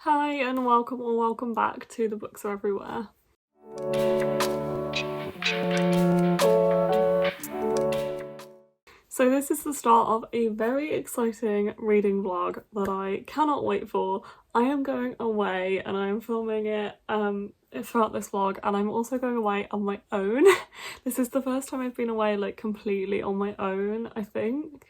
Hi and welcome or welcome back to The Books Are Everywhere. So this is the start of a very exciting reading vlog that I cannot wait for. I am going away and I am filming it throughout this vlog, and I'm also going away on my own. This is the first time I've been away like completely on my own, I think.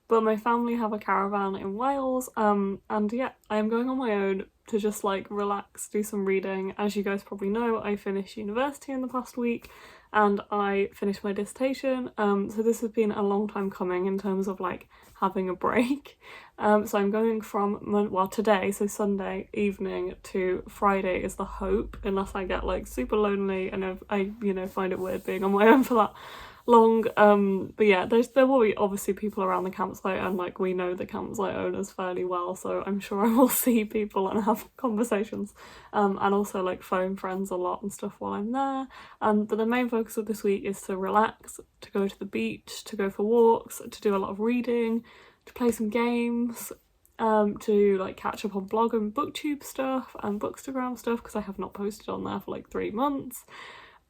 But my family have a caravan in Wales, and yeah, I am going on my own to just like relax, do some reading. As you guys probably know, I finished university in the past week and I finished my dissertation, so this has been a long time coming in terms of like having a break. So I'm going from, today, so Sunday evening, to Friday is the hope, unless I get like super lonely and I find it weird being on my own for that long. But yeah, there will be obviously people around the campsite, and like we know the campsite owners fairly well, so I'm sure I will see people and have conversations, and also like phone friends a lot and stuff while I'm there. But the main focus of this week is to relax, to go to the beach, to go for walks, to do a lot of reading, to play some games, to like catch up on blog and booktube stuff and bookstagram stuff, because I have not posted on there for like 3 months.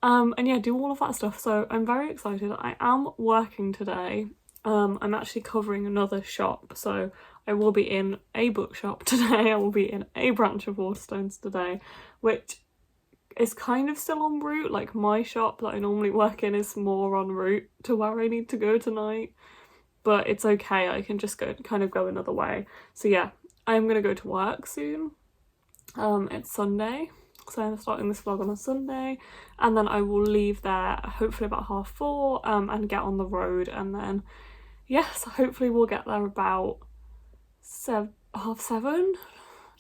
And yeah, do all of that stuff. So I'm very excited. I am working today. I'm actually covering another shop, so I will be in a bookshop today. I will be in a branch of Waterstones today, which is kind of still en route. Like my shop that I normally work in is more en route to where I need to go tonight, but it's okay. I can just go another way. So yeah, I'm gonna go to work soon. It's Sunday. So I'm starting this vlog on a Sunday, and then I will leave there hopefully about 4:30, and get on the road, and then yes, hopefully we'll get there about 7:30.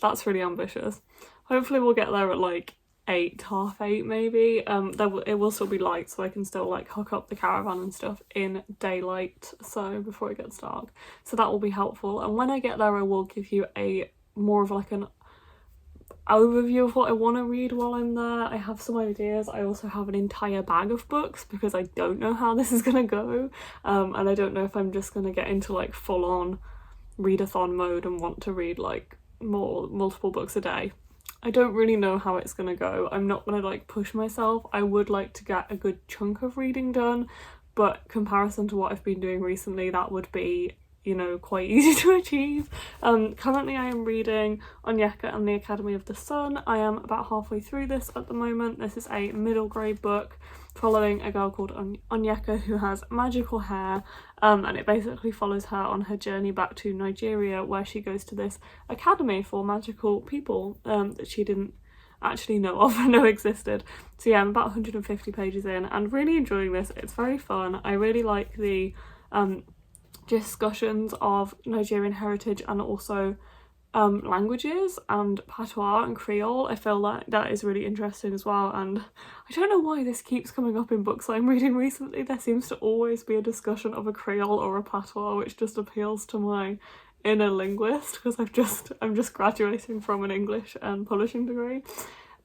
That's really ambitious. Hopefully we'll get there at like 8, 8:30 maybe. It will still be light, so I can still like hook up the caravan and stuff in daylight, so before it gets dark. So that will be helpful, and when I get there I will give you a more of like an overview of what I want to read while I'm there. I have some ideas. I also have an entire bag of books because I don't know how this is gonna go, and I don't know if I'm just gonna get into like full-on readathon mode and want to read like multiple books a day. I don't really know how it's gonna go. I'm not gonna like push myself. I would like to get a good chunk of reading done, but comparison to what I've been doing recently, that would be, quite easy to achieve. Currently I am reading Onyaka and the Academy of the Sun. I am about halfway through this at the moment. This is a middle grade book following a girl called Onyaka who has magical hair, and it basically follows her on her journey back to Nigeria, where she goes to this academy for magical people that she didn't actually know of or know existed. So yeah, I'm about 150 pages in and really enjoying this. It's very fun. I really like the discussions of Nigerian heritage and also languages and patois and Creole. I feel like that is really interesting as well, and I don't know why this keeps coming up in books I'm reading recently. There seems to always be a discussion of a Creole or a patois, which just appeals to my inner linguist, because I'm just graduating from an English and publishing degree.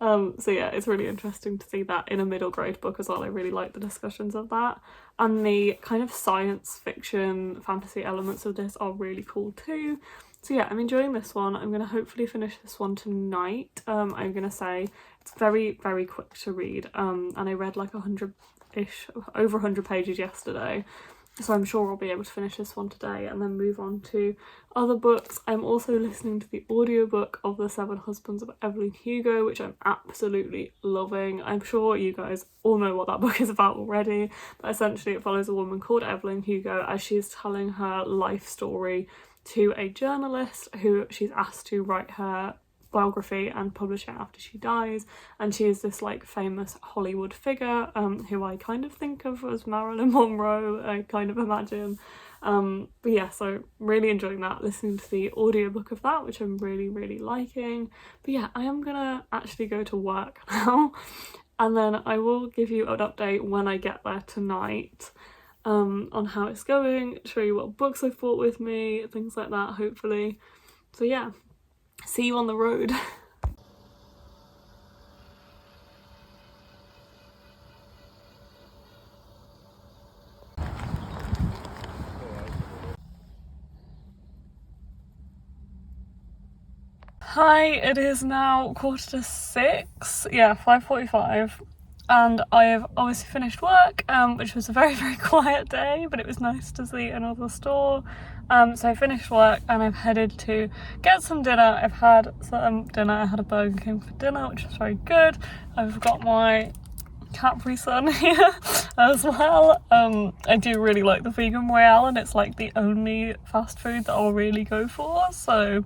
So yeah, it's really interesting to see that in a middle grade book as well. I really like the discussions of that, and the kind of science fiction fantasy elements of this are really cool too. So yeah, I'm enjoying this one. I'm gonna hopefully finish this one tonight. I'm gonna say it's very, very quick to read, and I read like 100-ish, over 100 pages yesterday. So I'm sure I'll be able to finish this one today and then move on to other books. I'm also listening to the audiobook of The 7 Husbands of Evelyn Hugo, which I'm absolutely loving. I'm sure you guys all know what that book is about already, but essentially it follows a woman called Evelyn Hugo as she's telling her life story to a journalist who she's asked to write her biography and publish it after she dies, and she is this like famous Hollywood figure who I kind of think of as Marilyn Monroe, I kind of imagine. But yeah, so really enjoying that, listening to the audiobook of that, which I'm really, really liking. But yeah, I am gonna actually go to work now, and then I will give you an update when I get there tonight on how it's going, show you what books I've brought with me, things like that, hopefully. So yeah, see you on the road. Hi, it is now 5:45, yeah, 5:45, and I have obviously finished work, which was a very, very quiet day, but it was nice to see another store. So I finished work and I've headed to get some dinner. I've had some dinner. I had a Burger King for dinner, which was very good. I've got my Capri Sun here as well. I do really like the vegan royale, and it's like the only fast food that I'll really go for, so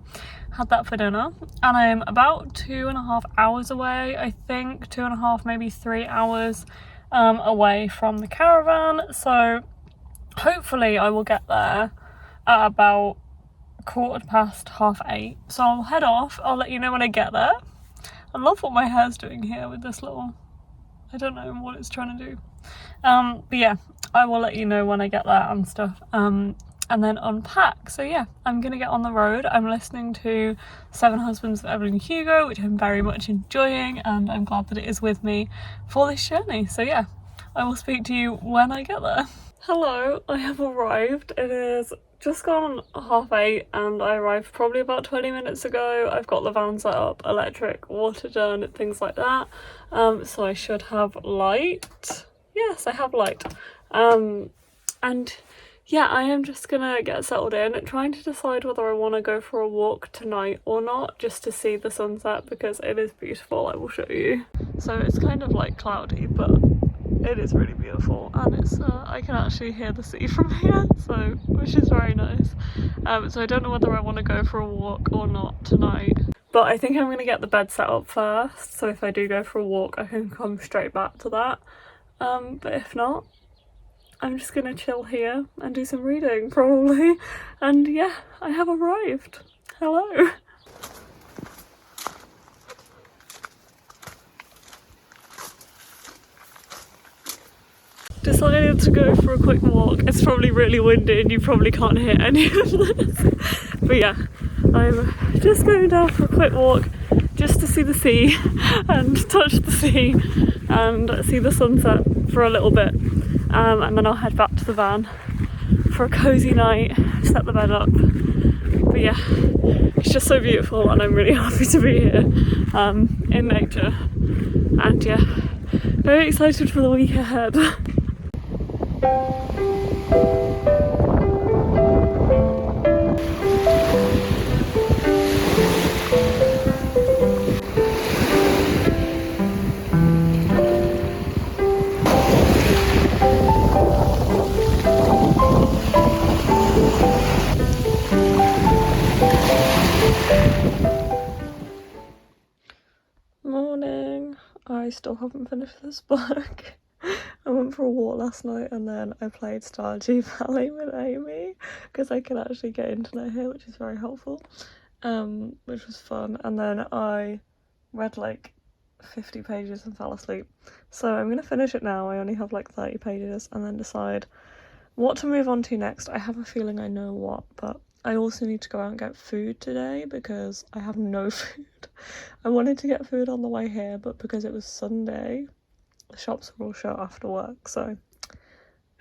had that for dinner. And I'm about 2.5 hours away, I think 2.5, maybe 3 hours away from the caravan, so hopefully I will get there at about 8:15. So I'll head off. I'll let you know when I get there. I love what my hair's doing here with this little, I don't know what it's trying to do. But yeah, I will let you know when I get there and stuff, and then unpack. So yeah, I'm gonna get on the road. I'm listening to Seven Husbands of Evelyn and Hugo, which I'm very much enjoying, and I'm glad that it is with me for this journey. So yeah, I will speak to you when I get there. Hello, I have arrived. It is just gone 8:30 and I arrived probably about 20 minutes ago. I've got the van set up, electric, water done, things like that. So I should have light. Yes, I have light. And yeah, I am just gonna get settled in, trying to decide whether I want to go for a walk tonight or not, just to see the sunset, because it is beautiful. I will show you. So it's kind of like cloudy, but it is really beautiful, and it's I can actually hear the sea from here, so which is very nice. So I don't know whether I want to go for a walk or not tonight, but I think I'm going to get the bed set up first, so if I do go for a walk I can come straight back to that. But if not, I'm just gonna chill here and do some reading probably. And yeah, I have arrived. Hello. Decided to go for a quick walk. It's probably really windy and you probably can't hear any of this. But yeah, I'm just going down for a quick walk just to see the sea and touch the sea and see the sunset for a little bit. And then I'll head back to the van for a cosy night, set the bed up. But yeah, it's just so beautiful and I'm really happy to be here in nature. And yeah, very excited for the week ahead. Morning. I still haven't finished this book. I went for a walk last night and then I played Stardew Valley with Amy because I can actually get internet here, which is very helpful, which was fun. And then I read like 50 pages and fell asleep. So I'm going to finish it now. I only have like 30 pages and then decide what to move on to next. I have a feeling I know what, but I also need to go out and get food today because I have no food. I wanted to get food on the way here, but because it was Sunday, the shops were all shut after work, so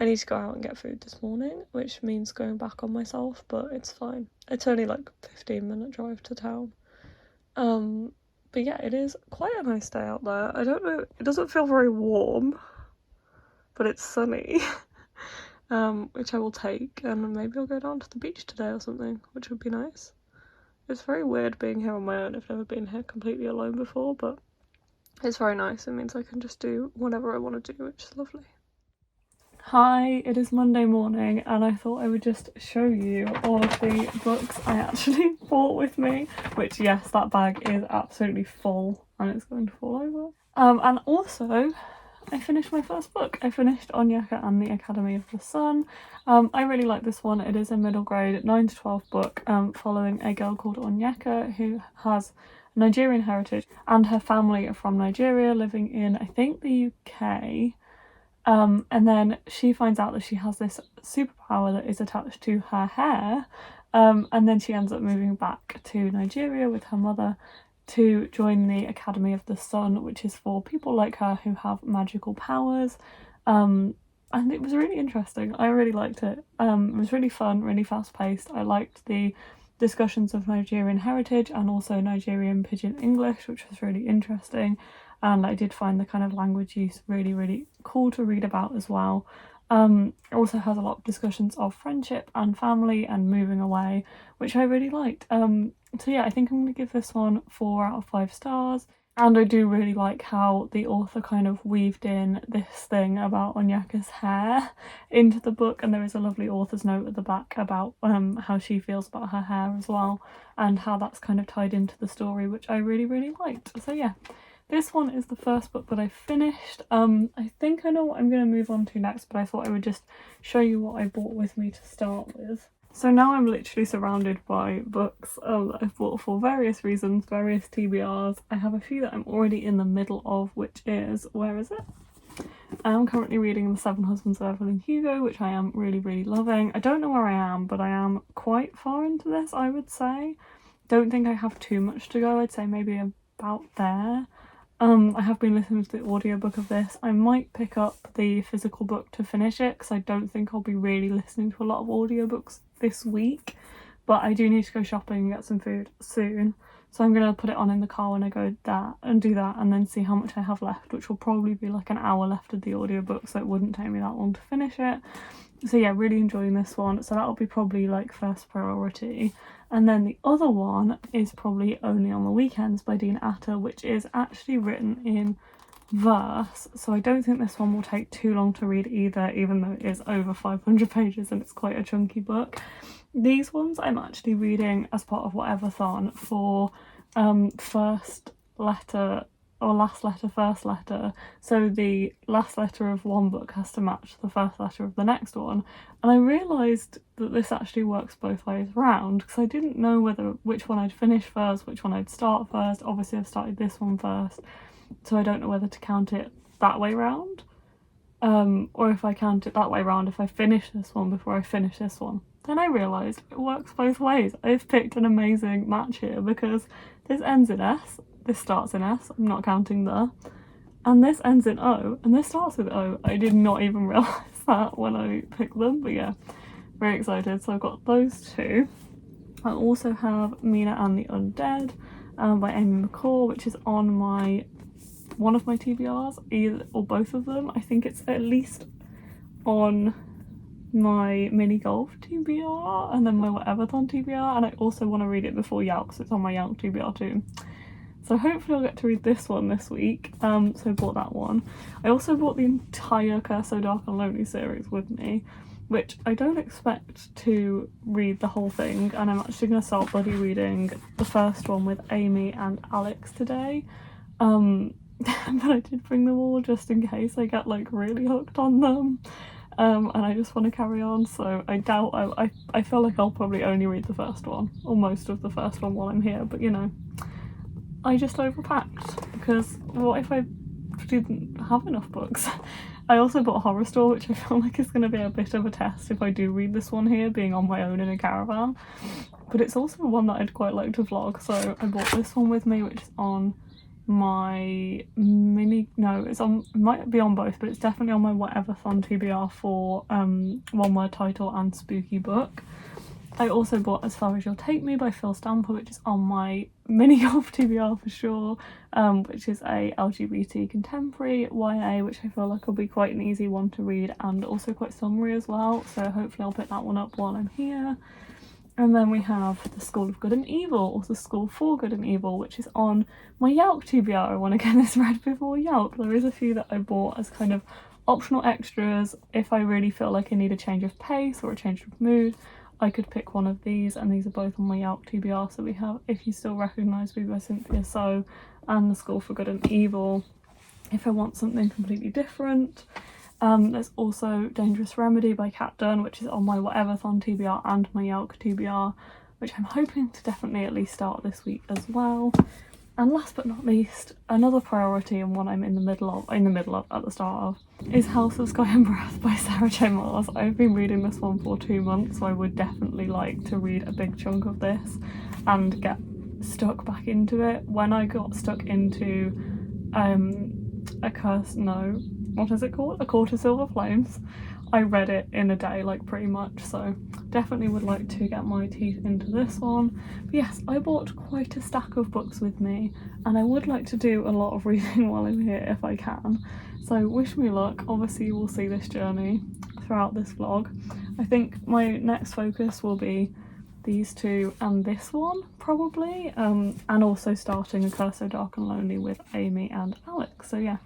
I need to go out and get food this morning, which means going back on myself, but it's fine. It's only like a 15-minute drive to town. But yeah, it is quite a nice day out there. I don't know, it doesn't feel very warm, but it's sunny. Which I will take, and maybe I'll go down to the beach today or something, which would be nice. It's very weird being here on my own. I've never been here completely alone before, but it's very nice. It means I can just do whatever I want to do, which is lovely. Hi, it is Monday morning and I thought I would just show you all of the books I actually brought with me, which yes, that bag is absolutely full and it's going to fall over. And also I finished my first book. I finished Onyaka and the Academy of the Sun. I really like this one. It is a middle grade 9 to 12 book following a girl called Onyaka who has Nigerian heritage and her family are from Nigeria living in, I think, the UK. And then she finds out that she has this superpower that is attached to her hair, and then she ends up moving back to Nigeria with her mother to join the Academy of the Sun, which is for people like her who have magical powers. And it was really interesting. I really liked it. It was really fun, really fast paced. I liked the discussions of Nigerian heritage and also Nigerian Pidgin English, which was really interesting. And I did find the kind of language use really, really cool to read about as well. It also has a lot of discussions of friendship and family and moving away, which I really liked. So yeah, I think I'm going to give this one 4 out of 5 stars. And I do really like how the author kind of weaved in this thing about Onyaka's hair into the book, and there is a lovely author's note at the back about how she feels about her hair as well, and how that's kind of tied into the story, which I really, really liked. So yeah, this one is the first book that I finished. I think I know what I'm going to move on to next, but I thought I would just show you what I brought with me to start with. So now I'm literally surrounded by books that I've bought for various reasons, various TBRs. I have a few that I'm already in the middle of, which is, where is it? I am currently reading The Seven Husbands of Evelyn Hugo, which I am really, really loving. I don't know where I am, but I am quite far into this, I would say. Don't think I have too much to go. I'd say maybe about there. I have been listening to the audiobook of this. I might pick up the physical book to finish it, because I don't think I'll be really listening to a lot of audiobooks this week, but I do need to go shopping and get some food soon, so I'm gonna put it on in the car when I go there and do that, and then see how much I have left, which will probably be like an hour left of the audiobook, so it wouldn't take me that long to finish it. So yeah, really enjoying this one, so that'll be probably like first priority. And then the other one is probably Only on the Weekends by Dean Atta, which is actually written in verse, so I don't think this one will take too long to read either, even though it is over 500 pages and it's quite a chunky book. These ones I'm actually reading as part of Whatever-thon for first letter or last letter, first letter, so the last letter of one book has to match the first letter of the next one, and I realised that this actually works both ways round, because I didn't know which one I'd finish first, which one I'd start first. Obviously I've started this one first, so I don't know whether to count it that way round, or if I count it that way round if I finish this one before I finish this one. Then I realised it works both ways. I've picked an amazing match here, because this ends in S, this starts in S, I'm not counting the, and this ends in O, and this starts with O. I did not even realise that when I picked them, but yeah, very excited. So I've got those two. I also have Mina and the Undead by Amy McCall, which is on one of my TBRs, either or both of them. I think it's at least on my mini golf TBR and then my Whatever-thon TBR, and I also want to read it before Yalk, so it's on my Yalk TBR too. So hopefully I'll get to read this one this week, so I bought that one. I also bought the entire Curse So Dark and Lonely series with me, which I don't expect to read the whole thing, and I'm actually going to start bloody reading the first one with Amy and Alex today. But I did bring them all just in case I get like really hooked on them, and I just want to carry on, so I doubt I feel like I'll probably only read the first one, or most of the first one while I'm here, but you know, I just overpacked, because what if I didn't have enough books? I also bought Horror Store, which I feel like is going to be a bit of a test if I do read this one here, being on my own in a caravan, but it's also one that I'd quite like to vlog, so I bought this one with me, which is on my it might be on both, but it's definitely on my Whatever-thon TBR for one word title and spooky book. I also bought As Far As You'll Take Me by Phil Stamper, which is on my mini golf TBR for sure, which is a LGBT contemporary YA, which I feel like will be quite an easy one to read and also quite summary as well, so hopefully I'll pick that one up while I'm here. And then we have The School of Good and Evil, or The School for Good and Evil, which is on my Yalk TBR. I want to get this read before Yalk. There is a few that I bought as kind of optional extras if I really feel like I need a change of pace or a change of mood. I could pick one of these, and these are both on my Yalk TBR. So we have If You Still Recognise Me by Cynthia So, and The School for Good and Evil if I want something completely different. There's also Dangerous Remedy by Kat Dunn, which is on my Whatever-thon TBR and my Yalk TBR, which I'm hoping to definitely at least start this week as well. And last but not least, another priority and one I'm in the middle of at the start of, is House of Sky and Breath by Sarah J Maas. I've been reading this one for 2 months, so I would definitely like to read a big chunk of this and get stuck back into it. When I got stuck into A Court of Silver Flames, I read it in a day, like pretty much, so definitely would like to get my teeth into this one. But yes, I bought quite a stack of books with me, and I would like to do a lot of reading while I'm here if I can. So wish me luck. Obviously you will see this journey throughout this vlog. I think my next focus will be these two and this one probably, and also starting A Curse So Dark and Lonely with Amy and Alex. So yeah,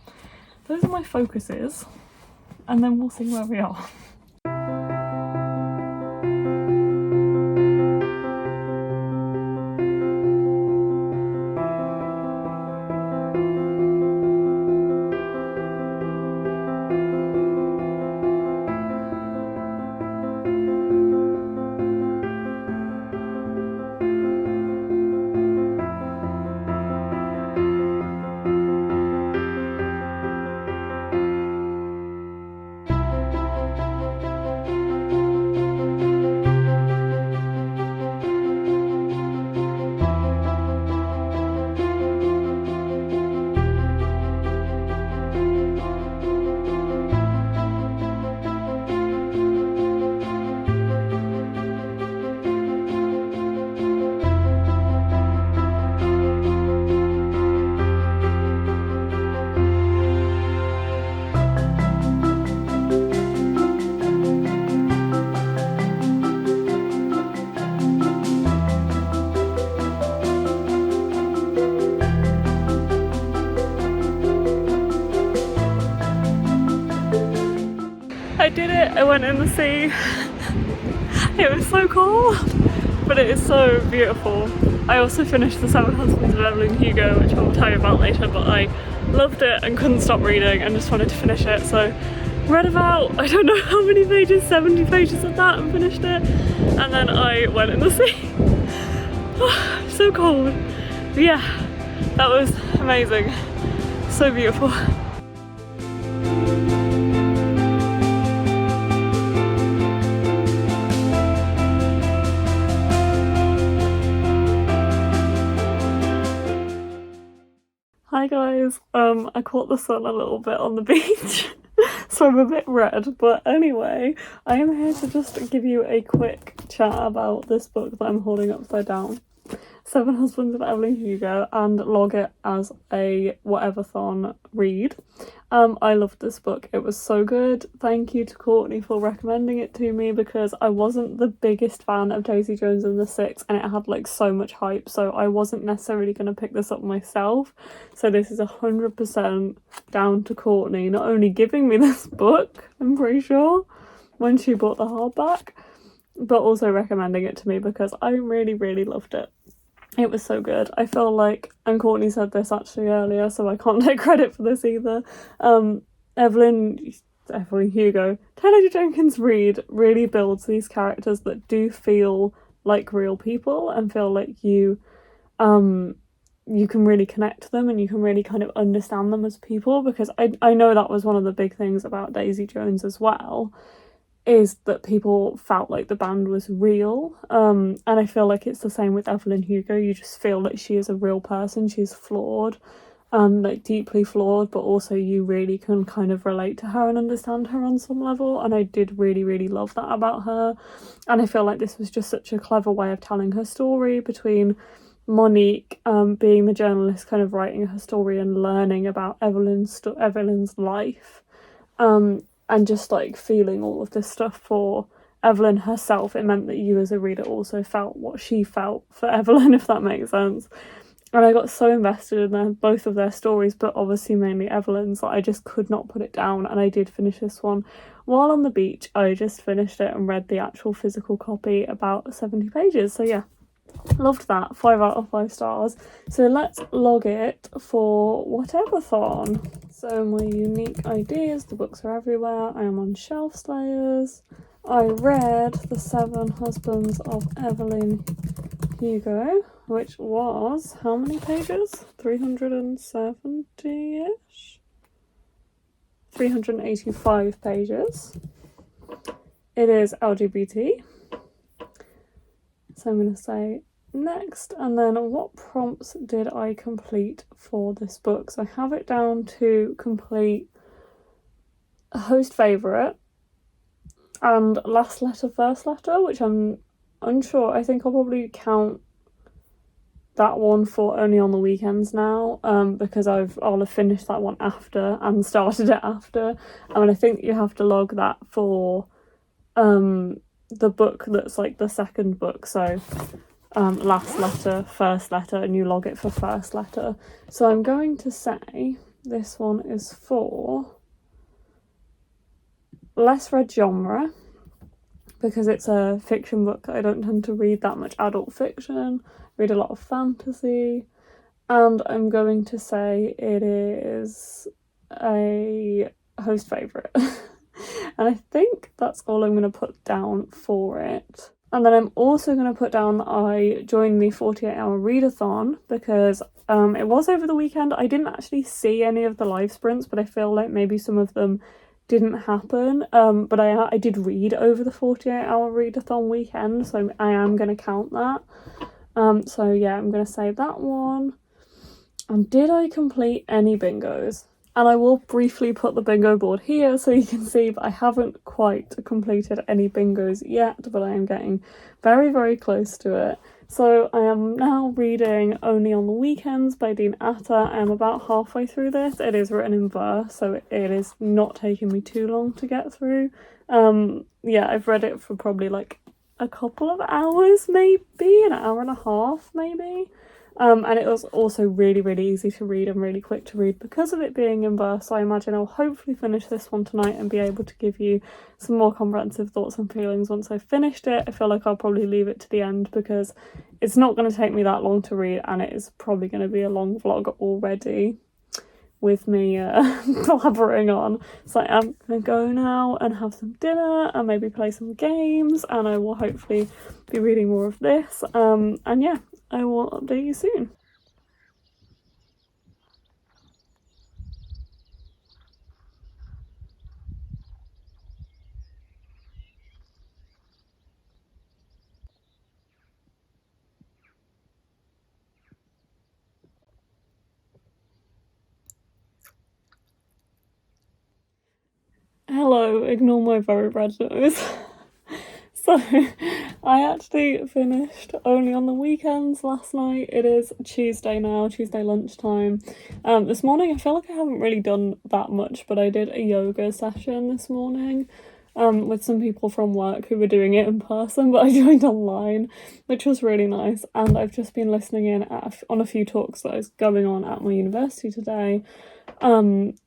those are my focuses, and then we'll see where we are. I did it, I went in the sea. It was so cold, but it is so beautiful. I also finished The Seven Husbands of Evelyn Hugo, which I'll tell you about later, but I loved it and couldn't stop reading and just wanted to finish it. So read about, I don't know how many pages, 70 pages of that, and finished it. And then I went in the sea. Oh, so cold. But yeah, that was amazing. So beautiful. Hi guys, I caught the sun a little bit on the beach, so I'm a bit red, but anyway, I am here to just give you a quick chat about this book that I'm holding upside down, Seven Husbands of Evelyn Hugo, and log it as a whatever-thon read. I loved this book. It was so good. Thank you to Courtney for recommending it to me, because I wasn't the biggest fan of Daisy Jones and the Six, and it had like so much hype, so I wasn't necessarily going to pick this up myself. So this is 100% down to Courtney not only giving me this book, I'm pretty sure, when she bought the hardback, but also recommending it to me, because I really, really loved it. It was so good. I feel like, and Courtney said this actually earlier, so I can't take credit for this either, Evelyn Hugo, Taylor Jenkins Reid really builds these characters that do feel like real people and feel like you can really connect to them and you can really kind of understand them as people, because I know that was one of the big things about Daisy Jones as well, is that people felt like the band was real, and I feel like it's the same with Evelyn Hugo. You just feel like she is a real person. She's flawed, like deeply flawed, but also you really can kind of relate to her and understand her on some level, and I did really, really love that about her. And I feel like this was just such a clever way of telling her story, between Monique being the journalist kind of writing her story and learning about Evelyn's life, and just like feeling all of this stuff for Evelyn herself. It meant that you as a reader also felt what she felt for Evelyn, if that makes sense. And I got so invested in both of their stories, but obviously mainly Evelyn's, that I just could not put it down. And I did finish this one while on the beach. I just finished it and read the actual physical copy, about 70 pages. So yeah, loved that. 5 out of 5 stars. So let's log it for whatever-thon. So my unique ideas, the books are everywhere. I am on Shelf Slayers. I read The Seven Husbands of Evelyn Hugo, which was, how many pages? 370-ish? 385 pages. It is LGBT. So I'm going to say next, and then what prompts did I complete for this book? So I have it down to complete a host favourite, and Last Letter, First Letter, which I'm unsure. I think I'll probably count that one for only on the weekends now, because I'll have finished that one after and started it after. And I think you have to log that for the book that's like the second book, so Last Letter, First Letter, and you log it for First Letter. So I'm going to say this one is for less read genre, because it's a fiction book. I don't tend to read that much adult fiction, read a lot of fantasy, and I'm going to say it is a host favourite. And I think that's all I'm going to put down for it. And then I'm also going to put down that I joined the 48-hour readathon, because it was over the weekend. I didn't actually see any of the live sprints, but I feel like maybe some of them didn't happen. But I did read over the 48-hour readathon weekend, so I am going to count that. So yeah, I'm going to say that one. And did I complete any bingos? And I will briefly put the bingo board here so you can see, but I haven't quite completed any bingos yet, but I am getting very, very close to it. So I am now reading Only on the Weekends by Dean Atta. I am about halfway through this. It is written in verse, so it is not taking me too long to get through. Yeah, I've read it for probably like a couple of hours, maybe, an hour and a half, maybe. And it was also really, really easy to read and really quick to read because of it being in verse. So I imagine I'll hopefully finish this one tonight and be able to give you some more comprehensive thoughts and feelings once I've finished it. I feel like I'll probably leave it to the end because it's not going to take me that long to read, and it is probably going to be a long vlog already with me blabbering on. So I'm going to go now and have some dinner and maybe play some games, and I will hopefully be reading more of this. And yeah, I will update you soon. Hello, ignore my very red nose. So, I actually finished Only on the Weekends last night. It is Tuesday now, Tuesday lunchtime. This morning I feel like I haven't really done that much, but I did a yoga session this morning with some people from work who were doing it in person, but I joined online, which was really nice. And I've just been listening in on a few talks that is going on at my university today, and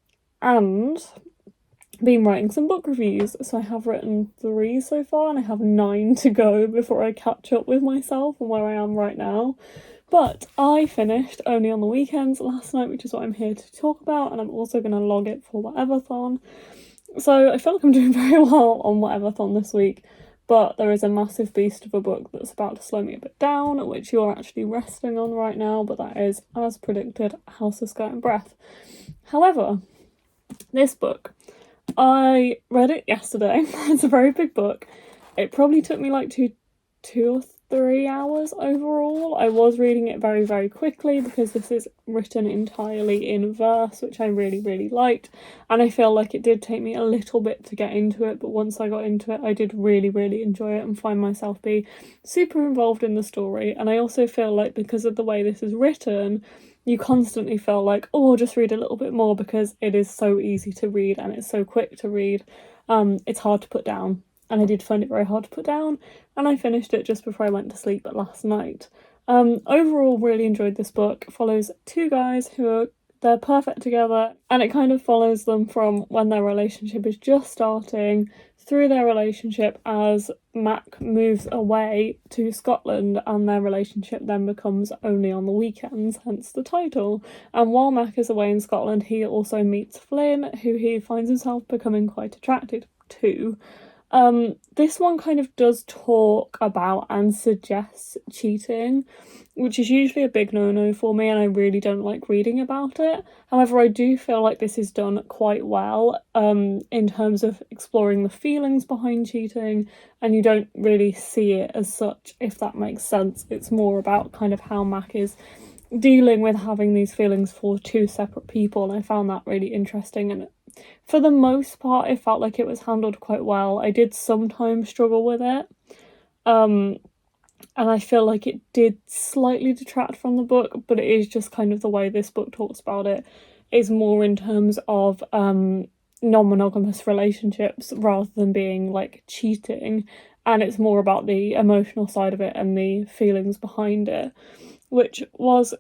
been writing some book reviews. So I have written 3 so far, and I have 9 to go before I catch up with myself and where I am right now. But I finished Only on the Weekends last night, which is what I'm here to talk about, and I'm also going to log it for Whateverthon. So I feel like I'm doing very well on Whateverthon this week, but there is a massive beast of a book that's about to slow me a bit down, which you are actually resting on right now, but that is, as predicted, House of Skirt and Breath. However, this book, I read it yesterday. It's a very big book. It probably took me like two or 3 hours overall. I was reading it very, very quickly because this is written entirely in verse, which I really, really liked. And I feel like it did take me a little bit to get into it, but once I got into it, I did really, really enjoy it and find myself be super involved in the story. And I also feel like because of the way this is written, you constantly feel like, oh, I'll just read a little bit more because it is so easy to read and it's so quick to read. It's hard to put down. And I did find it very hard to put down, and I finished it just before I went to sleep last night. Overall, really enjoyed this book. It follows 2 guys they're perfect together, and it kind of follows them from when their relationship is just starting through their relationship as Mac moves away to Scotland, and their relationship then becomes Only on the Weekends, hence the title. And while Mac is away in Scotland, he also meets Flynn, who he finds himself becoming quite attracted to. This one kind of does talk about and suggests cheating, which is usually a big no-no for me, and I really don't like reading about it. However, I do feel like this is done quite well in terms of exploring the feelings behind cheating, and you don't really see it as such, if that makes sense. It's more about kind of how Mac is dealing with having these feelings for two separate people, and I found that really interesting, and for the most part it felt like it was handled quite well. I did sometimes struggle with it, and I feel like it did slightly detract from the book, but it is just kind of the way this book talks about it is more in terms of non-monogamous relationships rather than being like cheating, and it's more about the emotional side of it and the feelings behind it, which was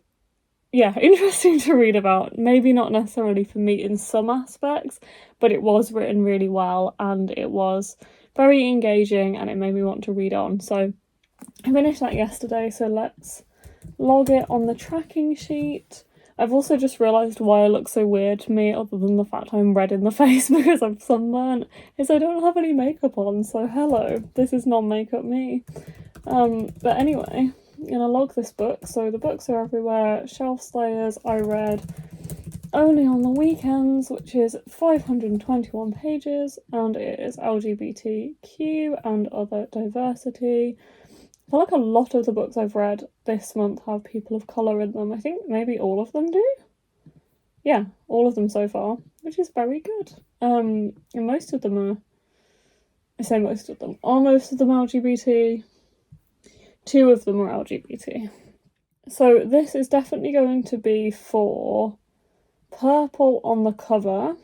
interesting to read about. Maybe not necessarily for me in some aspects, but it was written really well and it was very engaging and it made me want to read on. So I finished that yesterday, so let's log it on the tracking sheet. I've also just realised why I look so weird to me, other than the fact I'm red in the face because I'm sunburnt, is I don't have any makeup on, so hello, this is non-makeup me. But anyway, I'm gonna log this book. So the books are everywhere. Shelf Slayers I read only on the weekends, which is 521 pages, and it is LGBTQ and other diversity. I feel like a lot of the books I've read this month have people of colour in them. I think maybe all of them do. Yeah, all of them so far, which is very good. And most of them are, I say most of them, are most of them LGBT. 2 of them are LGBT. So this is definitely going to be for purple on the cover,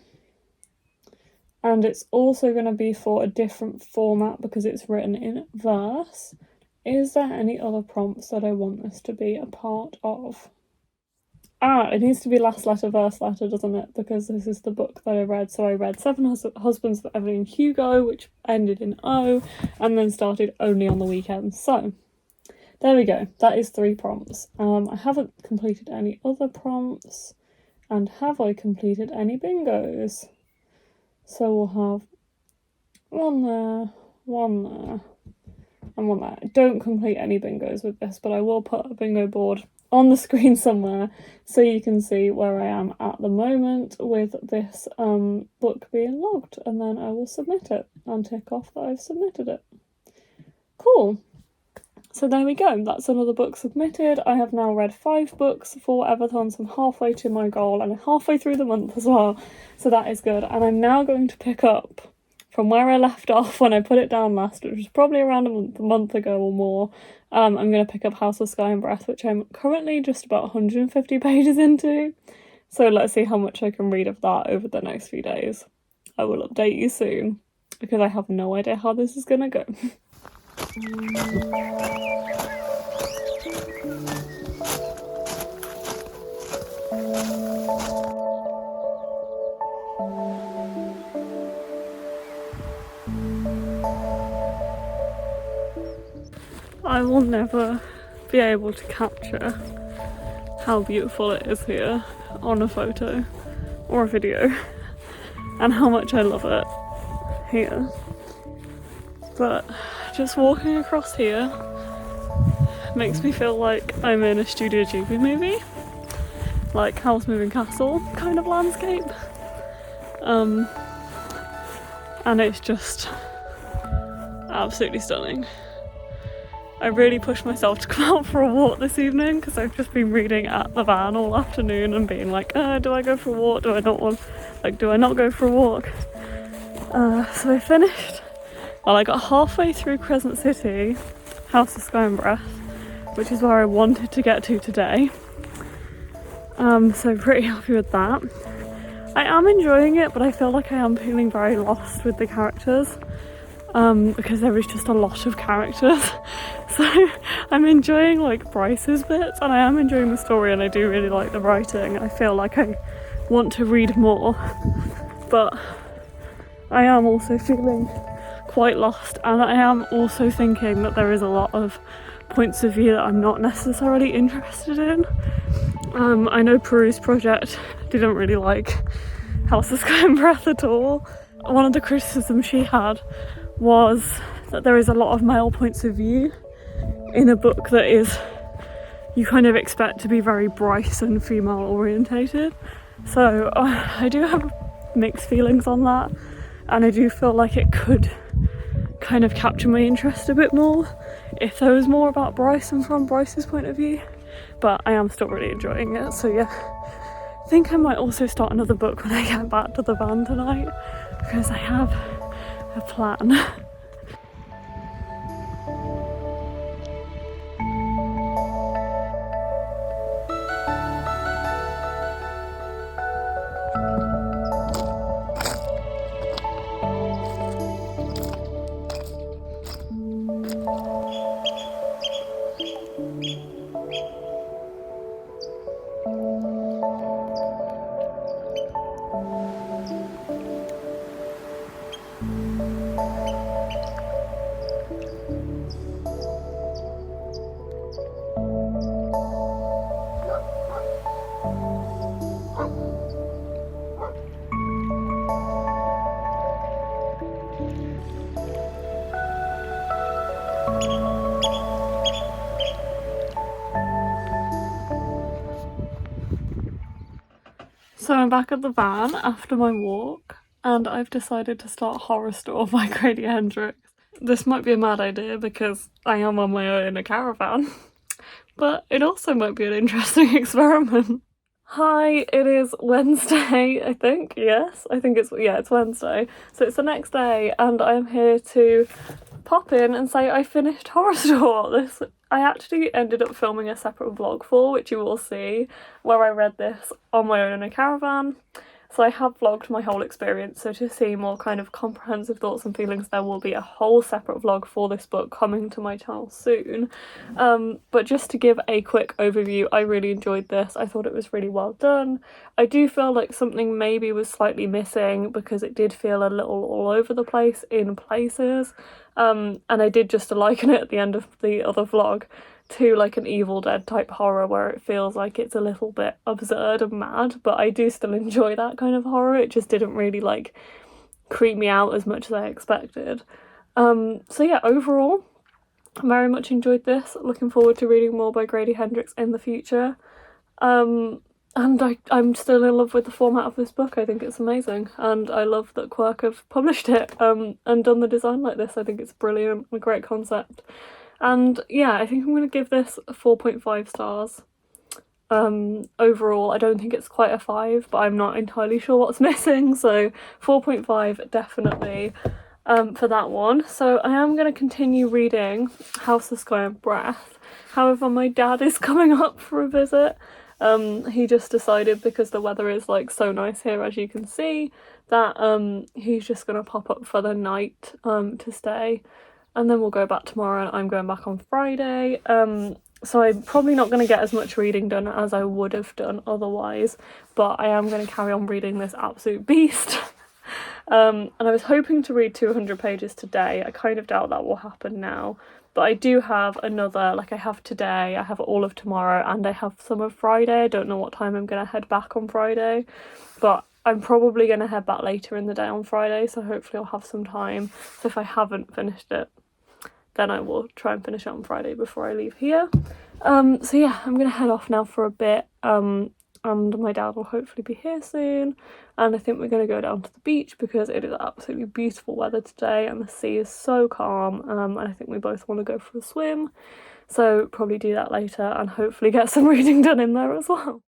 and it's also going to be for a different format because it's written in verse. Is there any other prompts that I want this to be a part of? It needs to be last letter, verse letter, doesn't it? Because this is the book that I read. So I read Seven Husbands of Evelyn and Hugo, which ended in O, and then started only on the weekends. So there we go. That is 3 prompts. I haven't completed any other prompts. And have I completed any bingos? So we'll have 1 there, 1 there, and 1 there. I don't complete any bingos with this, but I will put a bingo board on the screen somewhere so you can see where I am at the moment with this book being logged, and then I will submit it and tick off that I've submitted it. Cool. So there we go, that's another book submitted. I have now read 5 books for Everthon, so I'm halfway to my goal and halfway through the month as well, so that is good. And I'm now going to pick up from where I left off when I put it down last, which was probably around a month ago or more. I'm going to pick up House of Sky and Breath, which I'm currently just about 150 pages into. So let's see how much I can read of that over the next few days. I will update you soon, because I have no idea how this is going to go. I will never be able to capture how beautiful it is here on a photo or a video and how much I love it here. But just walking across here makes me feel like I'm in a Studio Ghibli movie, like House Moving Castle kind of landscape. And it's just absolutely stunning. I really pushed myself to come out for a walk this evening because I've just been reading at the van all afternoon and being like, do I go for a walk? Do I not go for a walk? So I finished. Well, I got halfway through Crescent City, House of Sky and Breath, which is where I wanted to get to today. So pretty happy with that. I am enjoying it, but I feel like I am feeling very lost with the characters. Because there is just a lot of characters. So I'm enjoying like Bryce's bits, and I am enjoying the story, and I do really like the writing. I feel like I want to read more, but I am also feeling quite lost, and I am also thinking that there is a lot of points of view that I'm not necessarily interested in. I know Peru's project didn't really like House of Sky and Breath at all. One of the criticisms she had was that there is a lot of male points of view in a book that is, you kind of expect to be very Bryce and female orientated. So I do have mixed feelings on that, and I do feel like it could kind of capture my interest a bit more if there was more about Bryce and from Bryce's point of view. but I am still really enjoying it. So yeah, I think I might also start another book when I get back to the van tonight, because I have a plan. So I'm back at the van after my walk, and I've decided to start Horror Store by Grady Hendrix. This might be a mad idea because I am on my own in a caravan, but it also might be an interesting experiment. Hi, it is Wednesday, I think. Yes, I think it's Wednesday. So it's the next day, and I am here to pop in and say I finished Horror Store. I actually ended up filming a separate vlog for, which you will see, where I read this on my own in a caravan. So I have vlogged my whole experience, so to see more kind of comprehensive thoughts and feelings, there will be a whole separate vlog for this book coming to my channel soon. But just to give a quick overview, I really enjoyed this. I thought it was really well done. I do feel like something maybe was slightly missing because it did feel a little all over the place in places. And I did just liken it at the end of the other vlog to like an Evil Dead type horror where it feels like it's a little bit absurd and mad, but I do still enjoy that kind of horror. It just didn't really like creep me out as much as I expected. So yeah, overall I very much enjoyed this. Looking forward to reading more by Grady Hendrix in the future. And I'm still in love with the format of this book. I think it's amazing, and I love that Quirk have published it and done the design like this. I think it's brilliant, a great concept. And yeah, I think I'm going to give this 4.5 stars. Overall, I don't think it's quite a 5, but I'm not entirely sure what's missing, so 4.5 definitely for that one. So I am going to continue reading House of Sky and Breath. However, my dad is coming up for a visit. He just decided, because the weather is like so nice here, as you can see, that he's just going to pop up for the night to stay. And then we'll go back tomorrow, and I'm going back on Friday. So I'm probably not going to get as much reading done as I would have done otherwise, but I am going to carry on reading this absolute beast. And I was hoping to read 200 pages today. I kind of doubt that will happen now, but I do have another, like I have today, I have all of tomorrow, and I have some of Friday. I don't know what time I'm going to head back on Friday, but I'm probably going to head back later in the day on Friday, so hopefully I'll have some time. So if I haven't finished it, then I will try and finish it on Friday before I leave here. So yeah, I'm going to head off now for a bit, and my dad will hopefully be here soon, and I think we're going to go down to the beach because it is absolutely beautiful weather today and the sea is so calm, and I think we both want to go for a swim, so probably do that later and hopefully get some reading done in there as well.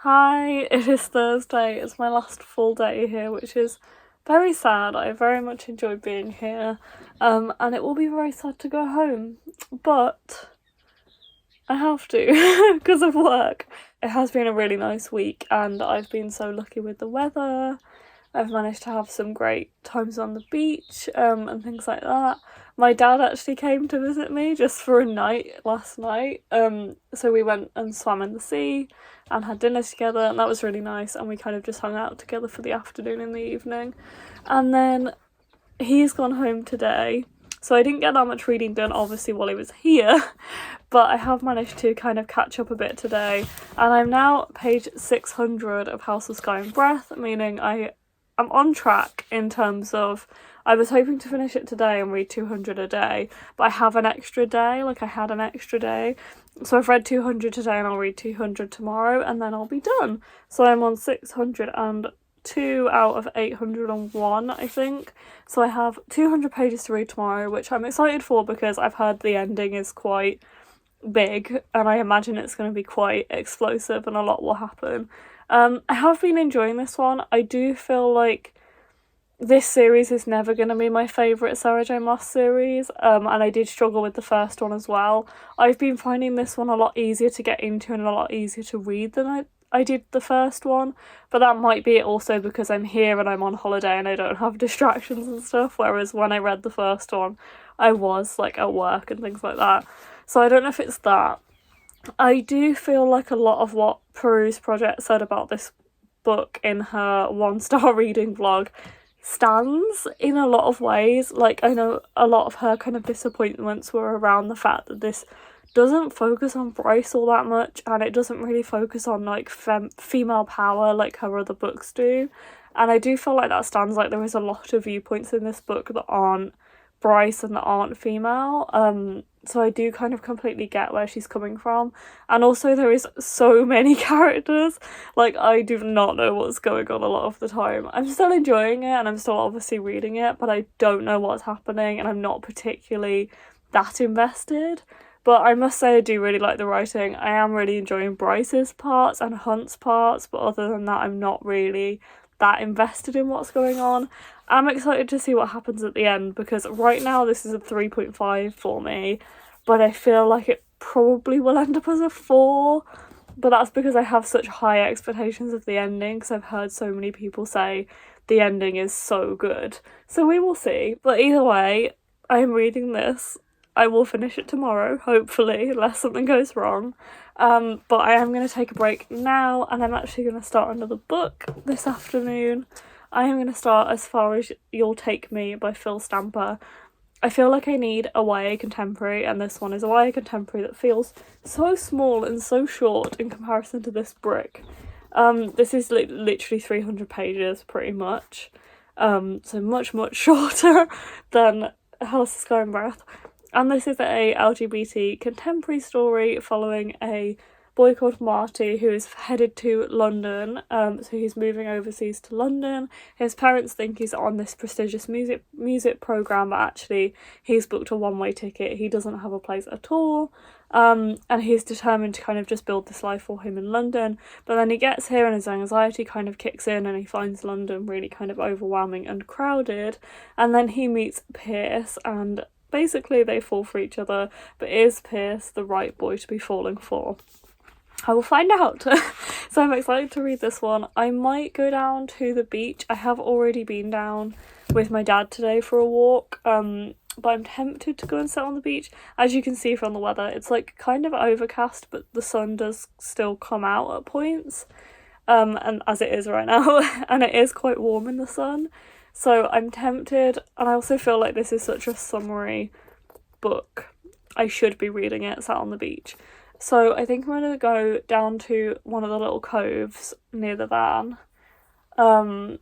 Hi, it is Thursday. It's my last full day here, which is very sad. I very much enjoyed being here, and it will be very sad to go home, but I have to because of work. It has been a really nice week, and I've been so lucky with the weather. I've managed to have some great times on the beach, and things like that. My dad actually came to visit me just for a night last night. So we went and swam in the sea and had dinner together, and that was really nice, and we kind of just hung out together for the afternoon and the evening. And then he's gone home today, so I didn't get that much reading done obviously while he was here, but I have managed to kind of catch up a bit today, and I'm now page 600 of House of Sky and Breath, meaning I'm on track in terms of, I was hoping to finish it today and read 200 a day, but I have an extra day, I had an extra day, so I've read 200 today and I'll read 200 tomorrow and then I'll be done. So I'm on 602 out of 801, I think, so I have 200 pages to read tomorrow, which I'm excited for because I've heard the ending is quite big and I imagine it's going to be quite explosive and a lot will happen. I have been enjoying this one. I do feel like this series is never going to be my favourite Sarah J Maas series, and I did struggle with the first one as well. I've been finding this one a lot easier to get into and a lot easier to read than I did the first one, but that might be also because I'm here and I'm on holiday and I don't have distractions and stuff, whereas when I read the first one I was at work and things like that, so I don't know if it's that. I do feel like a lot of what Peru's Project said about this book in her 1-star reading vlog stands in a lot of ways. I know a lot of her kind of disappointments were around the fact that this doesn't focus on Bryce all that much, and it doesn't really focus on female power like her other books do, and I do feel like that stands. There is a lot of viewpoints in this book that aren't Bryce and that aren't female, so I do kind of completely get where she's coming from, and also there is so many characters, I do not know what's going on a lot of the time. I'm still enjoying it and I'm still obviously reading it, but I don't know what's happening and I'm not particularly that invested. But I must say I do really like the writing. I am really enjoying Bryce's parts and Hunt's parts, but other than that I'm not really that invested in what's going on. I'm excited to see what happens at the end, because right now this is a 3.5 for me, but I feel like it probably will end up as a 4, but that's because I have such high expectations of the ending, because I've heard so many people say the ending is so good. So we will see. But either way, I am reading this. I will finish it tomorrow, hopefully, unless something goes wrong. But I am going to take a break now, and I'm actually going to start another book this afternoon. I am going to start As Far As You'll Take Me by Phil Stamper. I feel like I need a YA contemporary, and this one is a YA contemporary that feels so small and so short in comparison to this brick. This is literally 300 pages, pretty much. So much shorter than House of Sky and Breath. And this is a LGBT contemporary story following a boy called Marty who is headed to London. So he's moving overseas to London. His parents think he's on this prestigious music programme, but actually he's booked a one-way ticket. He doesn't have a place at all. And he's determined to kind of just build this life for him in London. But then he gets here and his anxiety kind of kicks in, and he finds London really kind of overwhelming and crowded. And then he meets Pierce, and basically they fall for each other. But is Pierce the right boy to be falling for? I will find out. So I'm excited to read this one. I might go down to the beach. I have already been down with my dad today for a walk, but I'm tempted to go and sit on the beach. As you can see from the weather, it's kind of overcast, but the sun does still come out at points, and as it is right now, and it is quite warm in the sun, so I'm tempted. And I also feel like this is such a summery book. I should be reading it sat on the beach. So I think I'm going to go down to one of the little coves near the van, and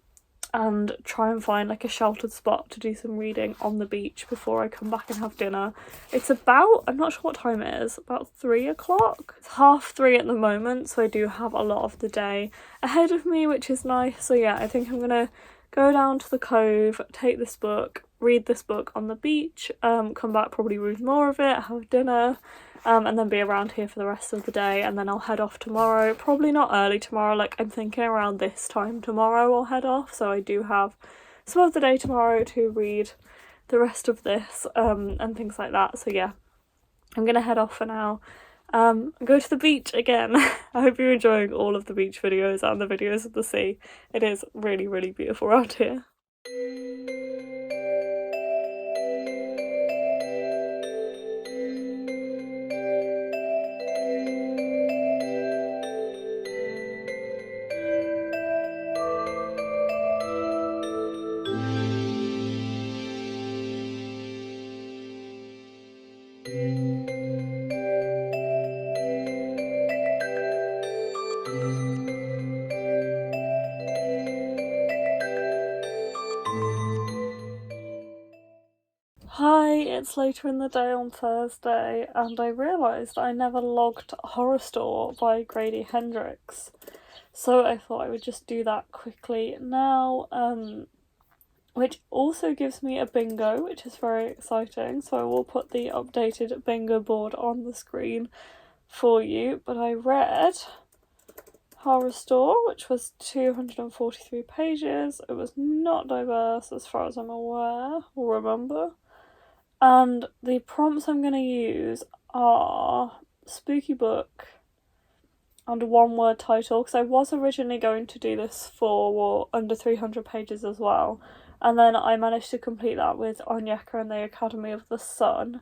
try and find a sheltered spot to do some reading on the beach before I come back and have dinner. It's about, I'm not sure what time it is, about 3 o'clock. It's 3:30 at the moment, so I do have a lot of the day ahead of me, which is nice. So yeah, I think I'm going to go down to the cove, take this book, read this book on the beach, come back, probably read more of it, have dinner, and then be around here for the rest of the day, and then I'll head off tomorrow. Probably not early tomorrow, I'm thinking around this time tomorrow I'll head off, so I do have some of the day tomorrow to read the rest of this and things like that. So yeah, I'm gonna head off for now. Go to the beach again. I hope you're enjoying all of the beach videos and the videos of the sea. It is really, really beautiful around here. Hi, it's later in the day on Thursday, and I realised I never logged Horror Store by Grady Hendrix, so I thought I would just do that quickly now, which also gives me a bingo, which is very exciting, so I will put the updated bingo board on the screen for you. But I read Horror Store, which was 243 pages. It was not diverse as far as I'm aware or remember. And the prompts I'm going to use are spooky book and a one-word title, because I was originally going to do this for under 300 pages as well. And then I managed to complete that with Onyaka and the Academy of the Sun.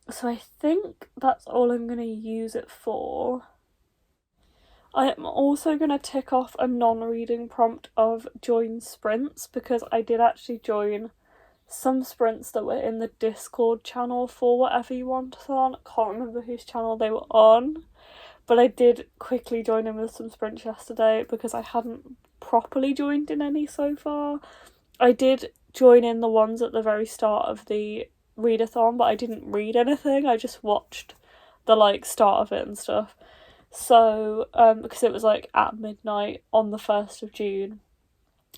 So I think that's all I'm going to use it for. I am also going to tick off a non-reading prompt of join sprints, because I did actually join some sprints that were in the Discord channel for Whatever You Want on. I can't remember whose channel they were on, but I did quickly join in with some sprints yesterday because I hadn't properly joined in any so far. I did join in the ones at the very start of the readathon, but I didn't read anything. I just watched the start of it and stuff. So because it was at midnight on the 1st of June.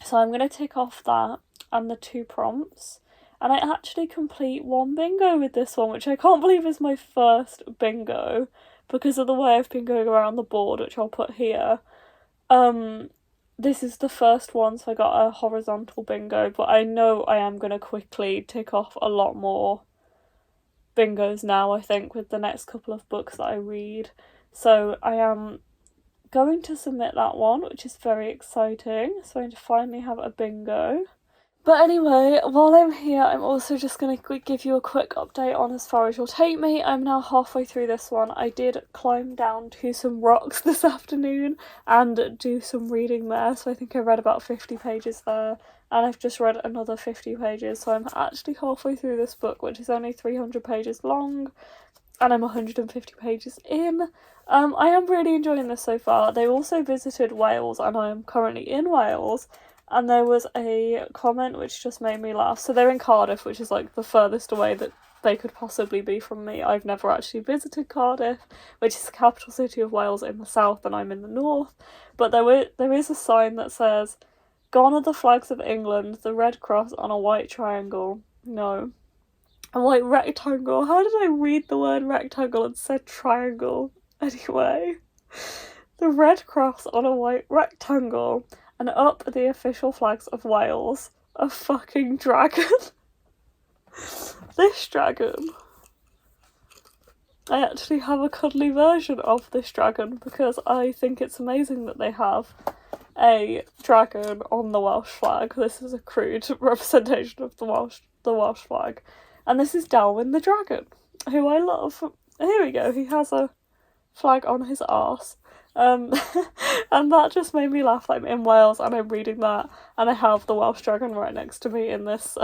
So I'm going to tick off that and the 2 prompts, and I actually complete 1 bingo with this one, which I can't believe is my first bingo because of the way I've been going around the board, which I'll put here. This is the first one, so I got a horizontal bingo, but I know I am going to quickly tick off a lot more bingos now, I think, with the next couple of books that I read. So I am going to submit that one, which is very exciting. So I finally have a bingo. But anyway, while I'm here, I'm also just going to give you a quick update on As Far As You'll Take Me. I'm now halfway through this one. I did climb down to some rocks this afternoon and do some reading there, so I think I read about 50 pages there, and I've just read another 50 pages, so I'm actually halfway through this book, which is only 300 pages long, and I'm 150 pages in. I am really enjoying this so far. They also visited Wales, and I am currently in Wales, and there was a comment which just made me laugh. So they're in Cardiff, which is the furthest away that they could possibly be from me. I've never actually visited Cardiff, which is the capital city of Wales in the south, and I'm in the north. But there is a sign that says, "Gone are the flags of England, the red cross on a white triangle." No. A white rectangle. How did I read the word rectangle and said triangle? Anyway. The red cross on a white rectangle. And up the official flags of Wales, a fucking dragon. This dragon. I actually have a cuddly version of this dragon because I think it's amazing that they have a dragon on the Welsh flag. This is a crude representation of the Welsh flag. And this is Darwin the Dragon, who I love. Here we go, he has a flag on his arse. And that just made me laugh. I'm in Wales and I'm reading that, and I have the Welsh dragon right next to me in this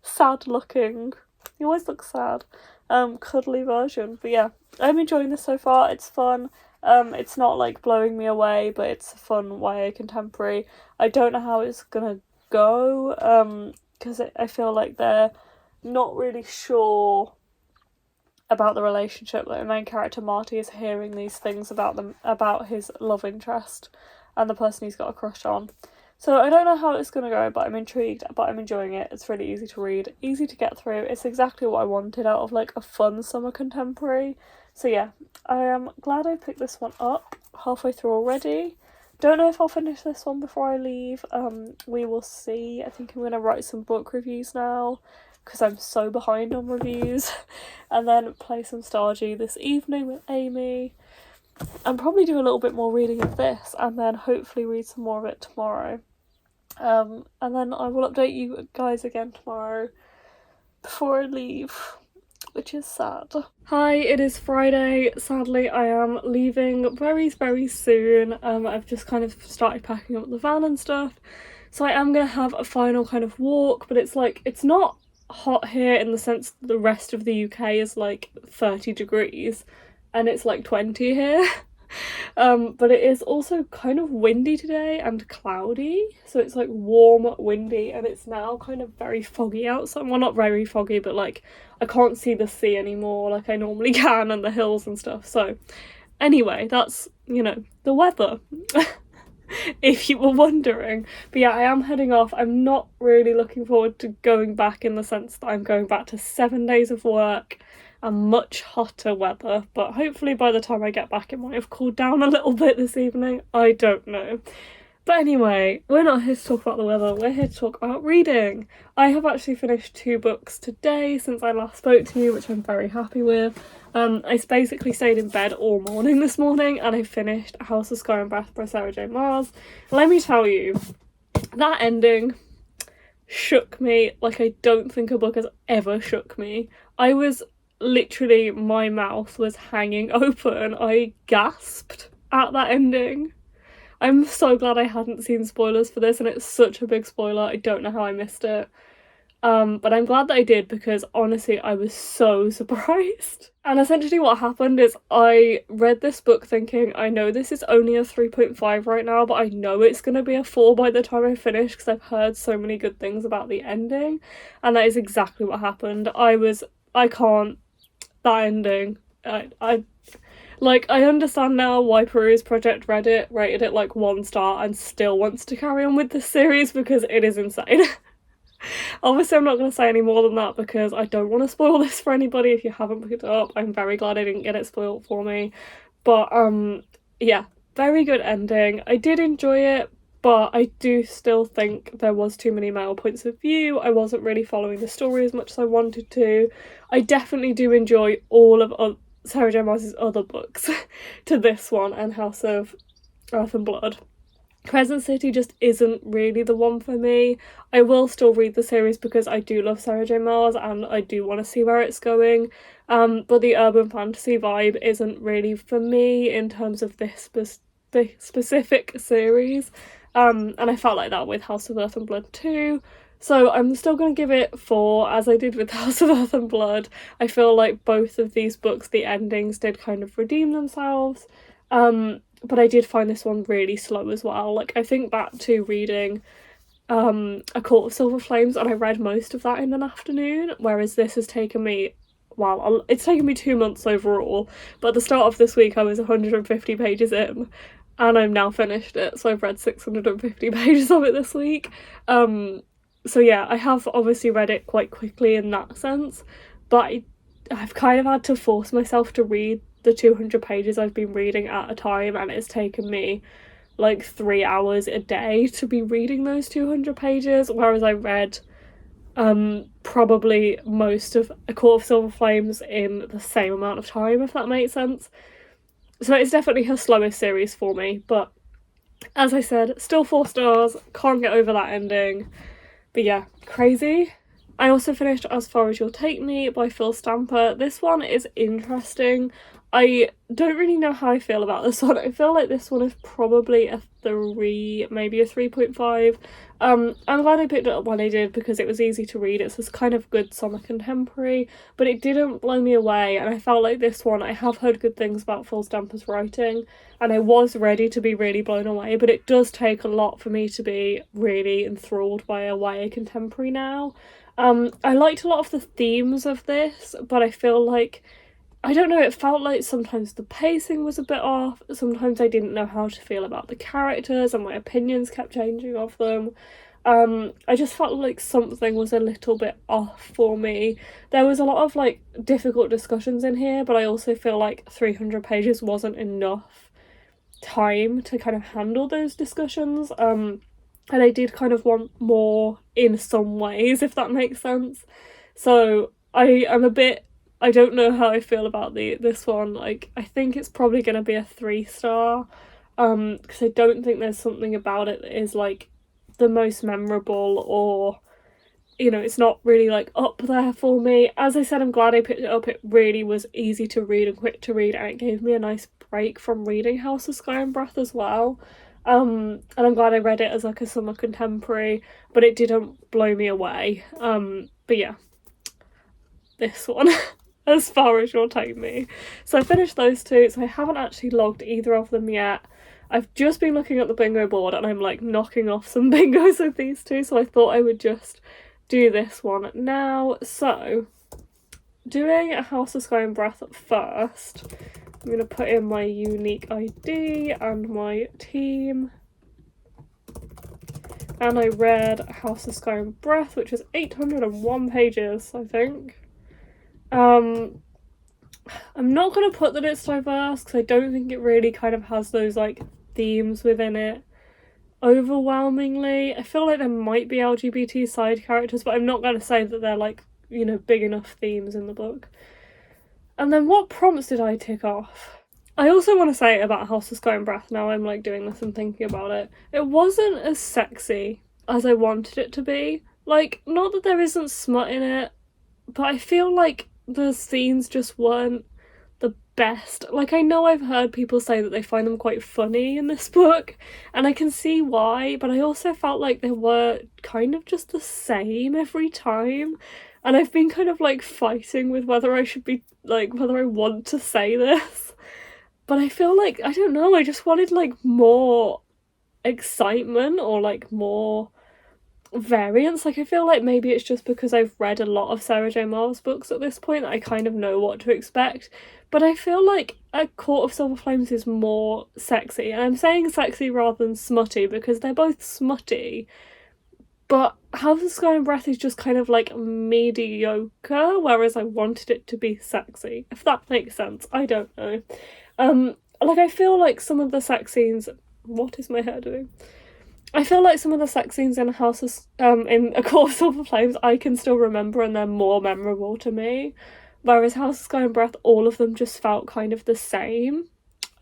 sad looking, he always looks sad, cuddly version. But yeah, I'm enjoying this so far. It's fun. It's not blowing me away, but it's a fun YA contemporary. I don't know how it's gonna go, because I feel like they're not really sure about the relationship. The main character Marty is hearing these things about his love interest and the person he's got a crush on. So I don't know how it's gonna go, but I'm intrigued, but I'm enjoying it. It's really easy to read, easy to get through. It's exactly what I wanted out of a fun summer contemporary. So yeah, I am glad I picked this one up halfway through already. Don't know if I'll finish this one before I leave. We will see. I think I'm going to write some book reviews now because I'm so behind on reviews, and then play some Stardew this evening with Amy, and probably do a little bit more reading of this, and then hopefully read some more of it tomorrow. And then I will update you guys again tomorrow before I leave, which is sad. Hi, it is Friday. Sadly, I am leaving very, very soon. I've just kind of started packing up the van and stuff, so I am going to have a final kind of walk, but it's like, it's not hot here in the sense that the rest of the UK is like 30 degrees and it's like 20 here. But it is also kind of windy today and cloudy, so it's like warm, windy, and it's now kind of very foggy outside. Well, not very foggy, but like I can't see the sea anymore like I normally can, and the hills and stuff. So anyway, that's, you know, the weather. If you were wondering. But yeah, I am heading off. I'm not really looking forward to going back, in the sense that I'm going back to 7 days of work and much hotter weather, but hopefully by the time I get back it might have cooled down a little bit this evening. I don't know. But anyway, we're not here to talk about the weather, we're here to talk about reading. I have actually finished 2 books today since I last spoke to you, which I'm very happy with. I basically stayed in bed all morning this morning and I finished House of Sky and Breath by Sarah J Maas. Let me tell you, that ending shook me like I don't think a book has ever shook me. I was literally, my mouth was hanging open. I gasped at that ending. I'm so glad I hadn't seen spoilers for this, and it's such a big spoiler. I don't know how I missed it. But I'm glad that I did, because honestly I was so surprised. And essentially what happened is I read this book thinking, I know this is only a 3.5 right now, but I know it's going to be a 4 by the time I finish, because I've heard so many good things about the ending, and that is exactly what happened. I can't, that ending, I understand now why Peruse Project Reddit rated it like 1 star and still wants to carry on with this series, because it is insane. Obviously I'm not going to say any more than that because I don't want to spoil this for anybody. If you haven't picked it up, I'm very glad I didn't get it spoiled for me. But yeah, very good ending. I did enjoy it, but I do still think there was too many male points of view. I wasn't really following the story as much as I wanted to. I definitely do enjoy all of Sarah J Maas's other books to this one and House of Earth and Blood. Crescent City just isn't really the one for me. I will still read the series because I do love Sarah J Maas and I do want to see where it's going. But the urban fantasy vibe isn't really for me in terms of this specific series. And I felt like that with House of Earth and Blood too. So I'm still going to give it 4, as I did with House of Earth and Blood. I feel like both of these books, the endings did kind of redeem themselves. But I did find this one really slow as well. Like, I think back to reading A Court of Silver Flames, and I read most of that in an afternoon, whereas this has taken me, well, it's taken me 2 months overall, but at the start of this week I was 150 pages in, and I've now finished it, so I've read 650 pages of it this week. So yeah, I have obviously read it quite quickly in that sense, but I've kind of had to force myself to read the 200 pages I've been reading at a time, and it's taken me like 3 hours a day to be reading those 200 pages, whereas I read probably most of A Court of Silver Flames in the same amount of time, if that makes sense. So it's definitely her slowest series for me, but as I said, still 4 stars, can't get over that ending. But yeah, crazy. I also finished As Far As You'll Take Me by Phil Stamper. This one is interesting. I don't really know how I feel about this one. I feel like this one is probably a 3, maybe a 3.5. I'm glad I picked it up when I did because it was easy to read. It's this kind of good summer contemporary, but it didn't blow me away, and I felt like this one, I have heard good things about Phil Stamper's writing, and I was ready to be really blown away, but it does take a lot for me to be really enthralled by a YA contemporary now. I liked a lot of the themes of this, but I feel like, I don't know, it felt like sometimes the pacing was a bit off, sometimes I didn't know how to feel about the characters and my opinions kept changing of them. I just felt like something was a little bit off for me. There was a lot of like difficult discussions in here, but I also feel like 300 pages wasn't enough time to kind of handle those discussions, and I did kind of want more in some ways, if that makes sense. So I'm a bit, I don't know how I feel about this one. Like, I think it's probably going to be a 3-star, because I don't think there's something about it that is like the most memorable, or, you know, it's not really like up there for me. As I said, I'm glad I picked it up. It really was easy to read and quick to read, and it gave me a nice break from reading House of Sky and Breath as well. And I'm glad I read it as like a summer contemporary, but it didn't blow me away. But yeah, this one, as far as you'll take me. So I finished those two, so I haven't actually logged either of them yet. I've just been looking at the bingo board and I'm like knocking off some bingos with these two, so I thought I would just do this one now. So, doing a House of Sky and Breath first, I'm going to put in my unique ID and my team. And I read House of Sky and Breath, which is 801 pages, I think. I'm not going to put that it's diverse, because I don't think it really kind of has those like themes within it overwhelmingly. I feel like there might be LGBT side characters, but I'm not going to say that they're like, you know, big enough themes in the book. And then what prompts did I tick off? I also want to say about House of Sky and Breath, now I'm like doing this and thinking about it, it wasn't as sexy as I wanted it to be. Like, not that there isn't smut in it, but I feel like the scenes just weren't the best. Like, I know I've heard people say that they find them quite funny in this book, and I can see why, but I also felt like they were kind of just the same every time, and I've been kind of like fighting with whether I should be like, whether I want to say this, but I feel like, I don't know, I just wanted like more excitement or like more variance. Like, I feel like maybe it's just because I've read a lot of Sarah J Maas books at this point that I kind of know what to expect, but I feel like A Court of Silver Flames is more sexy, and I'm saying sexy rather than smutty because they're both smutty, but House of Sky and Breath is just kind of like mediocre, whereas I wanted it to be sexy, if that makes sense. I don't know. Like, I feel like some of the sex scenes, what is my hair doing? I feel like some of the sex scenes in in A Court of Silver Flames I can still remember, and they're more memorable to me. Whereas House of Sky and Breath, all of them just felt kind of the same.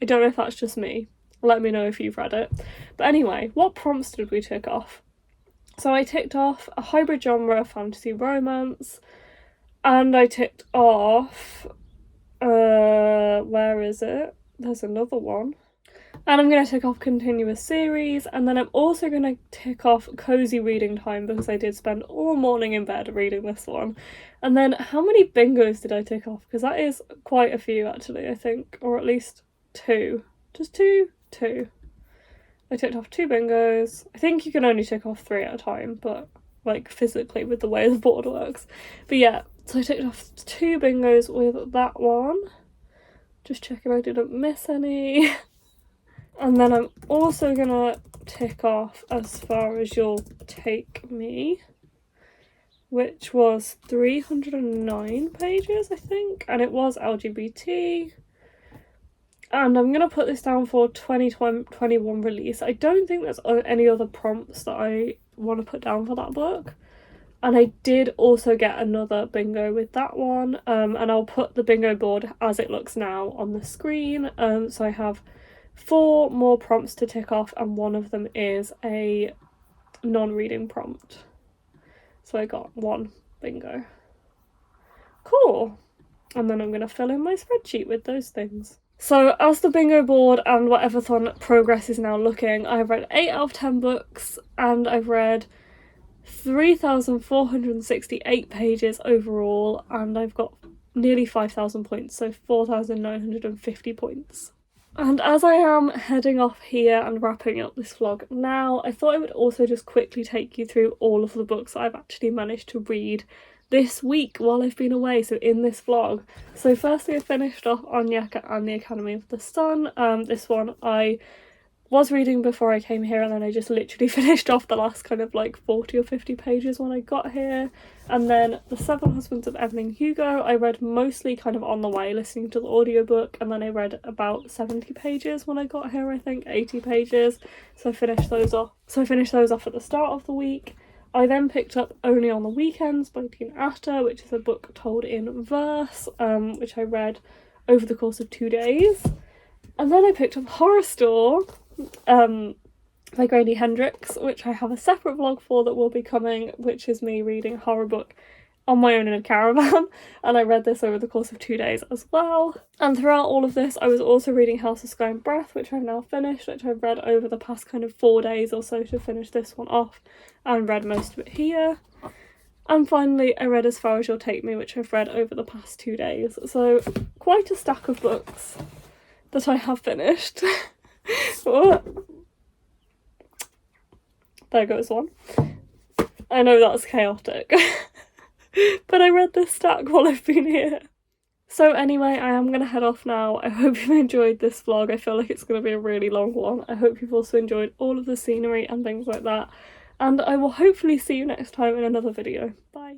I don't know if that's just me. Let me know if you've read it. But anyway, what prompts did we tick off? So I ticked off a hybrid genre fantasy romance, and I ticked off, where is it? There's another one. And I'm going to tick off continuous series, and then I'm also going to tick off cozy reading time because I did spend all morning in bed reading this one. And then how many bingos did I tick off? Because that is quite a few actually, I think, or at least 2. Just 2? 2. I ticked off 2 bingos. I think you can only tick off 3 at a time, but like physically with the way the board works. But yeah, so I ticked off 2 bingos with that one. Just checking I didn't miss any. And then I'm also gonna tick off As Far As You'll Take Me, which was 309 pages, I think, and it was LGBT. And I'm gonna put this down for 2021 release. I don't think there's any other prompts that I want to put down for that book. And I did also get another bingo with that one, and I'll put the bingo board as it looks now on the screen. So I have 4 more prompts to tick off, and one of them is a non-reading prompt. So I got 1 bingo. Cool. And then I'm going to fill in my spreadsheet with those things. So as the bingo board and whatever-thon progress is now looking, I've read 8 out of 10 books, and I've read 3,468 pages overall, and I've got nearly 5,000 points, so 4,950 points. And as I am heading off here and wrapping up this vlog now, I thought I would also just quickly take you through all of the books that I've actually managed to read this week while I've been away, so in this vlog. So firstly, I finished off Onyaka and the Academy of the Sun. This one I was reading before I came here, and then I just literally finished off the last kind of like 40 or 50 pages when I got here. And then The Seven Husbands of Evelyn Hugo I read mostly kind of on the way, listening to the audiobook, and then I read about 70 pages when I got here, I think 80 pages. So I finished those off at the start of the week. I then picked up Only on the Weekends by Teen Atta, which is a book told in verse, which I read over the course of 2 days. And then I picked up Horror Store by Grady Hendrix, which I have a separate vlog for that will be coming, which is me reading a horror book on my own in a caravan, and I read this over the course of 2 days as well. And throughout all of this I was also reading House of Sky and Breath, which I've now finished, which I've read over the past kind of 4 days or so to finish this one off, and read most of it here. And finally I read As Far As You'll Take Me, which I've read over the past 2 days. So quite a stack of books that I have finished. There goes one. I know that's chaotic. But I read this stack while I've been here. So anyway, I am going to head off now. I hope you've enjoyed this vlog. I feel like it's going to be a really long one. I hope you've also enjoyed all of the scenery and things like that. And I will hopefully see you next time in another video. Bye.